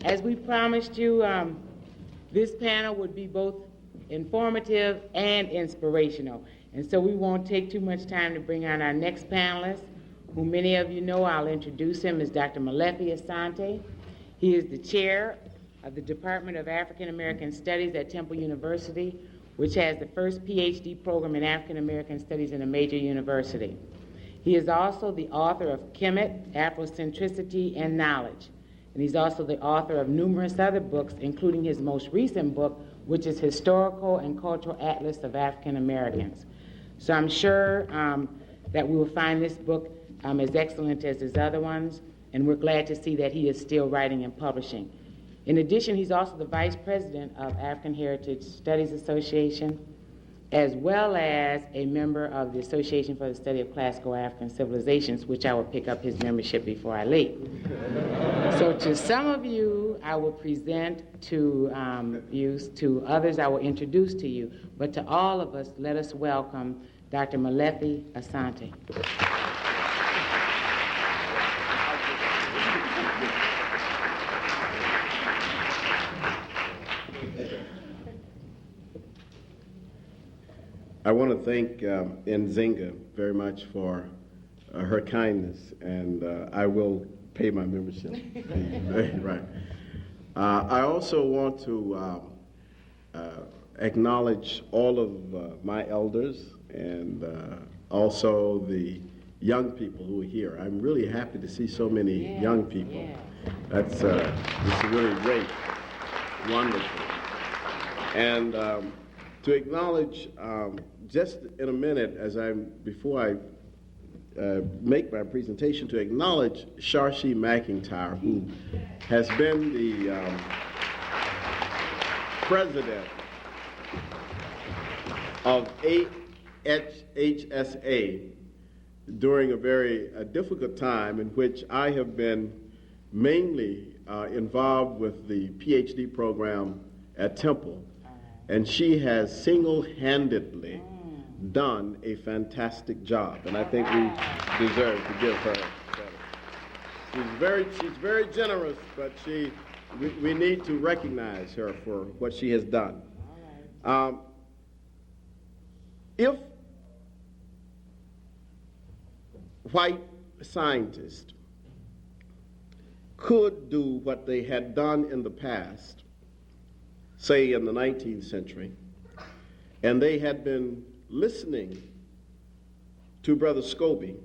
As we promised you, this panel would be both informative and inspirational. And so we won't take too much time to bring on our next panelist, who many of you know. I'll introduce him as Dr. Malefi Asante. He is the chair of the Department of African American Studies at Temple University, which has the first PhD program in African American Studies in a major university. He is also the author of Kemet, Afrocentricity and Knowledge. And he's also the author of numerous other books, including his most recent book, which is Historical and Cultural Atlas of African Americans. So I'm sure that we will find this book as excellent as his other ones, and we're glad to see that he is still writing and publishing. In addition, he's also the vice president of African Heritage Studies Association, as well as a member of the Association for the Study of Classical African Civilizations, which I will pick up his membership before I leave. So to some of you, I will present to you, to others I will introduce to you, but to all of us, let us welcome Dr. Malefi Asante. I want to thank Nzinga very much for her kindness, and I will pay my membership. Right. I also want to acknowledge all of my elders and also the young people who are here. I'm really happy to see so many young people. That's it's really great, wonderful. And to acknowledge, just in a minute, before I make my presentation, to acknowledge Sharshi McIntyre, who has been the president of HSA during a very difficult time in which I have been mainly involved with the PhD program at Temple. And she has single-handedly done a fantastic job, and I think we deserve to give her credit. She's very generous, but we need to recognize her for what she has done. If white scientists could do what they had done in the past, say in the 19th century, and they had been listening to Brother Scobe,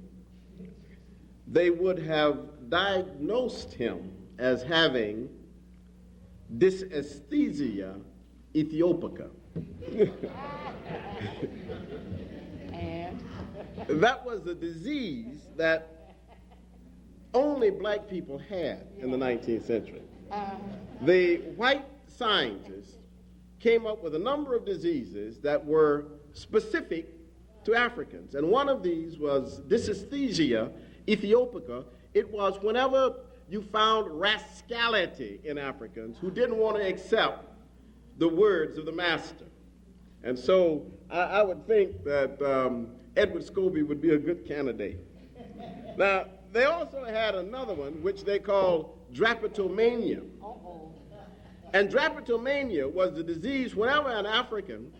they would have diagnosed him as having dysesthesia ethiopica. And? That was a disease that only black people had in the 19th century. The white scientists came up with a number of diseases that were specific to Africans. And one of these was dysesthesia ethiopica. It was whenever you found rascality in Africans who didn't want to accept the words of the master. And so I would think that Edward Scobe would be a good candidate. Now, they also had another one, which they called drapetomania. And drapetomania was the disease whenever an African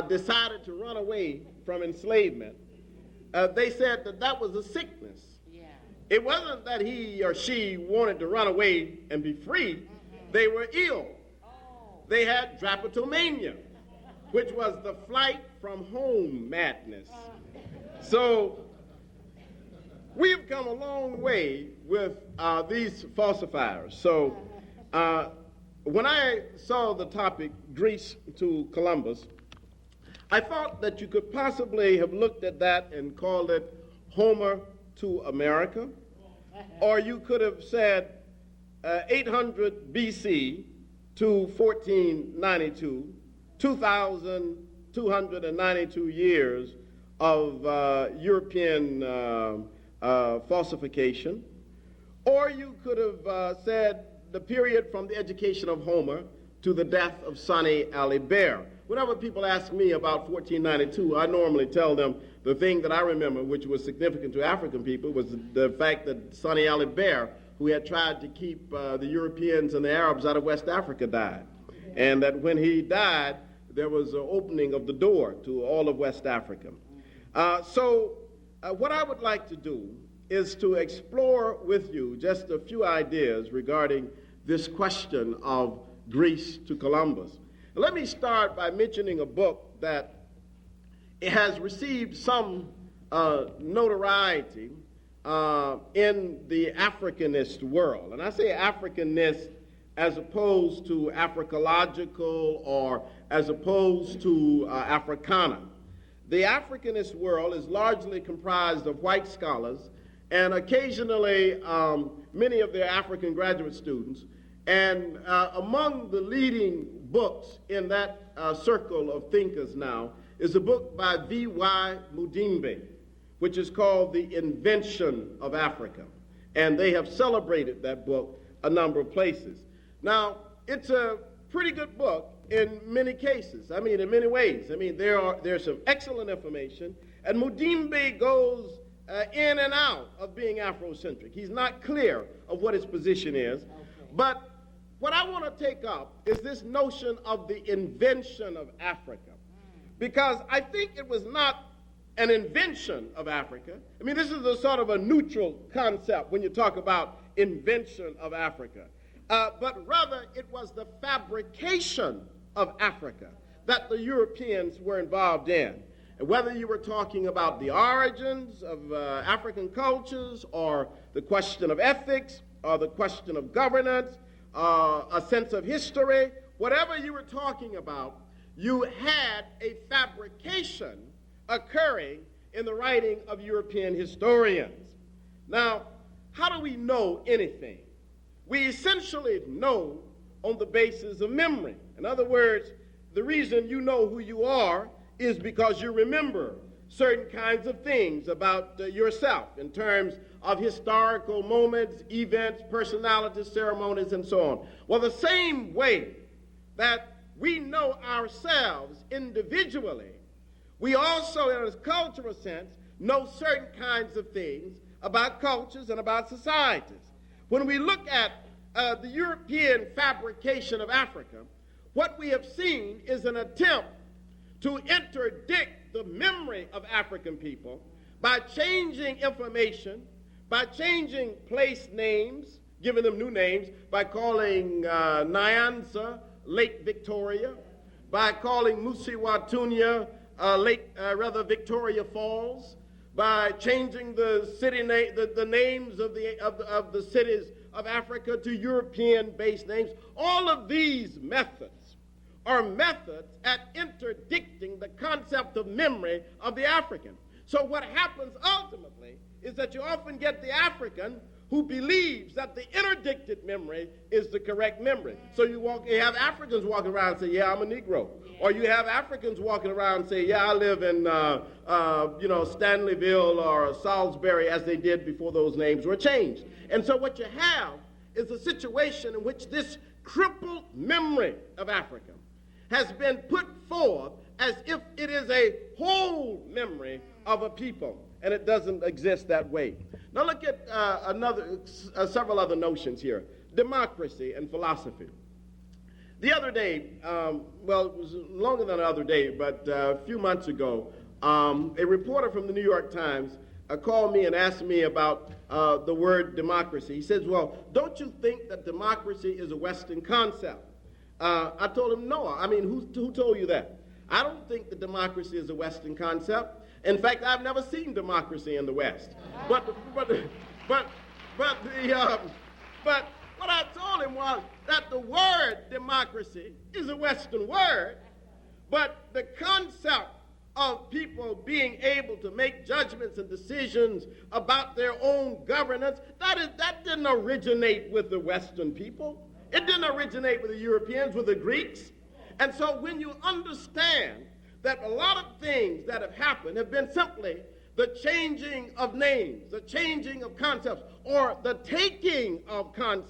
decided to run away from enslavement. They said that was a sickness. Yeah. It wasn't that he or she wanted to run away and be free. They were ill. They had drapetomania, which was the flight from home madness. So we've come a long way with these falsifiers. So when I saw the topic, Greece to Columbus, I thought that you could possibly have looked at that and called it Homer to America, or you could have said 800 BC to 1492, 2,292 years of European falsification, or you could have said the period from the education of Homer to the death of Sonny Alibert. Whenever people ask me about 1492, I normally tell them the thing that I remember, which was significant to African people, was the fact that Sonny Alibert, who had tried to keep the Europeans and the Arabs out of West Africa, died. And that when he died, there was an opening of the door to all of West Africa. So what I would like to do is to explore with you just a few ideas regarding this question of Greece to Columbus. Let me start by mentioning a book that it has received some notoriety in the Africanist world. And I say Africanist as opposed to Africological or as opposed to Africana. The Africanist world is largely comprised of white scholars and occasionally many of their African graduate students. And among the leading books in that circle of thinkers now is a book by V.Y. Mudimbe, which is called The Invention of Africa. And they have celebrated that book a number of places. Now, it's a pretty good book in many cases. I mean, in many ways. I mean, there's some excellent information, and Mudimbe goes in and out of being Afrocentric. He's not clear of what his position is. Okay. But what I want to take up is this notion of the invention of Africa. Because I think it was not an invention of Africa. I mean, this is a sort of a neutral concept when you talk about invention of Africa. But rather, it was the fabrication of Africa that the Europeans were involved in. And whether you were talking about the origins of African cultures, or the question of ethics, or the question of governance, a sense of history, whatever you were talking about, you had a fabrication occurring in the writing of European historians. Now, how do we know anything? We essentially know on the basis of memory. In other words, the reason you know who you are is because you remember certain kinds of things about yourself in terms of historical moments, events, personalities, ceremonies, and so on. Well, the same way that we know ourselves individually, we also, in a cultural sense, know certain kinds of things about cultures and about societies. When we look at the European fabrication of Africa, what we have seen is an attempt to interdict the memory of African people by changing information, by changing place names, giving them new names, by calling Nyanza Lake Victoria, by calling Musiwatunya Victoria Falls, by changing the city the names of the cities of Africa to European-based names. All of these methods are methods at interdicting the concept of memory of the African. So what happens ultimately is that you often get the African who believes that the interdicted memory is the correct memory. So you have Africans walking around and say, yeah, I'm a Negro. Or you have Africans walking around and say, yeah, I live in Stanleyville or Salisbury, as they did before those names were changed. And so what you have is a situation in which this crippled memory of Africa has been put forth as if it is a whole memory of a people, and it doesn't exist that way. Now look at several other notions here. Democracy and philosophy. The other day, well, it was longer than the other day, but a few months ago, a reporter from the New York Times called me and asked me about the word democracy. He says, well, don't you think that democracy is a Western concept? I told him, no. I mean, who told you that? I don't think that democracy is a Western concept. In fact, I've never seen democracy in the West. But what I told him was that the word democracy is a Western word, but the concept of people being able to make judgments and decisions about their own governance, that didn't originate with the Western people. It didn't originate with the Europeans, with the Greeks. And so when you understand that a lot of things that have happened have been simply the changing of names, the changing of concepts, or the taking of concepts,